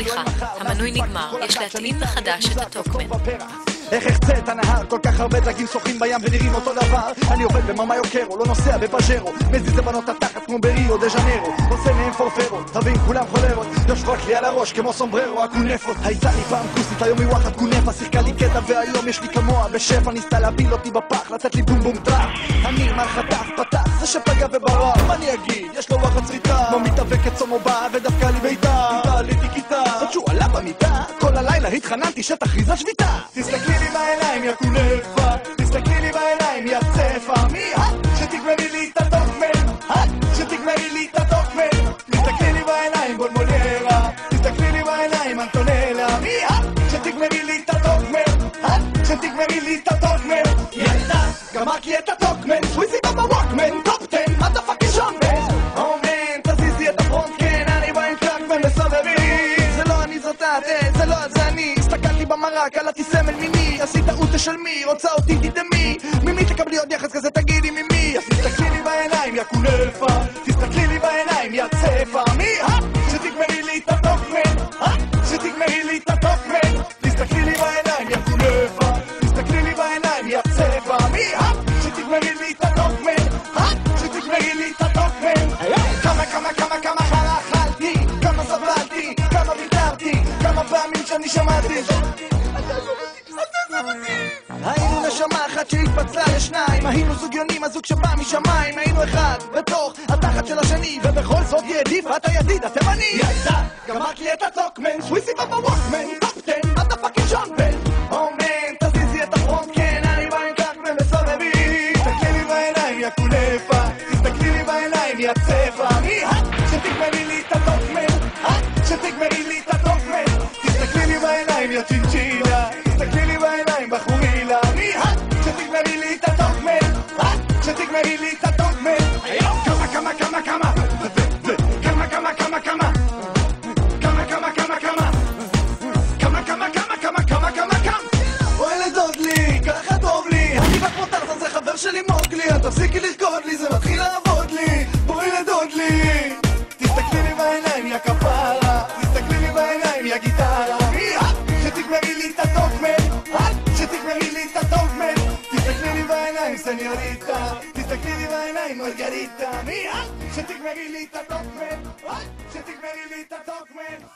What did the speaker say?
סליחה, המנוי נגמר, יש להתאים מחדש את הטוקמן. איך אחצה את הנהר, כל כך הרבה דגים שוחים בים ונראים אותו דבר. אני עובד במאמיו קרו, לא נוסע בפאג'רו, מזיז לבנות התחת כמו בריו דה ז'נרו, עושה מהם פורפרו, רבים כולם חולרות, יושבות לי על הראש כמו סומבררו הקונפות. הייתה לי פעם כוסית, היום היא וואחד קונפה, שיחקה לי קטע והיום יש לי כמוה בשפע, ניסתה להפיל אותי בפח, לתת לי בום בום טראח. אני מר חטף פתח, זה שפגע וברח, מה אני אגיד? יש לו וואחד צריטה, כמו מתאבקת צומו בא ודווקא לי ביתה, עליתי כיתה, עוד שהוא עלה במיטה, כל הלילה התחננתי שתכריז השביתה. תסתכלי לי בעיניים יא קונפה, תסתכלי לי בעיניים יא צפה, מי את? שתגמרי לי את הטוקמן, את? שתגמרי לי את הטוקמן. תסתכלי לי בעיניים בולמולרה, תסתכלי לי בעיניים אנטונלה, מי את? שתגמרי לי את הטוקמן, את? שתגמרי לי את הטוקמן. ילדה, גמרת לי את הטוקמן, סוויזי בוואקמן, טופ 10, מה דה פאק אישון בן? אומן, תזיזי את הפרונט, כן, אני בא עם קלאקמן וסובבי. זה לא אני זאת את, זה לא זה אני, הסתכלתי במראה, קלעתי סמל מיני, עשית טעות תשלמי, רוצה אותי תדמי, ממי תקבלי עוד יחס כזה תגידי ממי. אז תסתכלי לי בעיניים יא קונפה, תסתכלי לי בעיניים יא צפה, מי את? שתגמרי לי את הטוקמן, את? שתגמרי לי את הטוקמן. תסתכלי לי בעיניים יא קונפה, תסתכלי לי בעיניים יא צפה, מי את? שתגמרי לי את הטוקמן, את? שתגמרי לי את הטוקמן. כמה אכלתי, כמה סבלתי, כמה ויתרתי, כמה פעמים שאני שמעתי היינו נשמה אחת שהתפצלה לשניים, היינו זוג יונים, הזוג שבא משמיים, היינו אחד בתוך התחת של השני, ובכל זאת היא העדיפה את הידיד התימני. ילדה, גמרת לי את הטוקמן, סוויסי בוואקמן, טופ 10, מה דה פאק אישון בן? אומן, תזיזי את הפרונט, כן, אני בא עם קלאקמן וסובבי. תסתכלי לי בעיניים יא קונפה, תסתכלי לי בעיניים יא צפה, מי את? שתגמרי לי את הטוקמן, את? שתגמרי לי את הטוקמן. תסתכלי לי בעיניים יא צ'ינצ'ילה, תסתכלי לי בעיניים בחורילה, מי את? שתגמרי לי את הטוקמן, את? שתגמרי לי את הטוקמן. אוי לדוד לי, ככה טוב לי, אני בא כמו טרזן, זה חבר שלי מוגלי, אל תפסיקי לרקוד לי, זה מתחיל לעבוד לי. בואי לדוד לי, תסתכלי לי בעיניים יא כפרה, תסתכלי לי בעיניים יא גיטרה, מי את? שתגמרי לי את הטוקמן, את? שתגמרי לי את הטוקמן. תסתכלי לי בעיניים סניוריטה, תסתכלי לי בעיניים מרגריטה, מי את? שתגמרי לי את הטוקמן, את? שתגמרי לי את הטוקמן.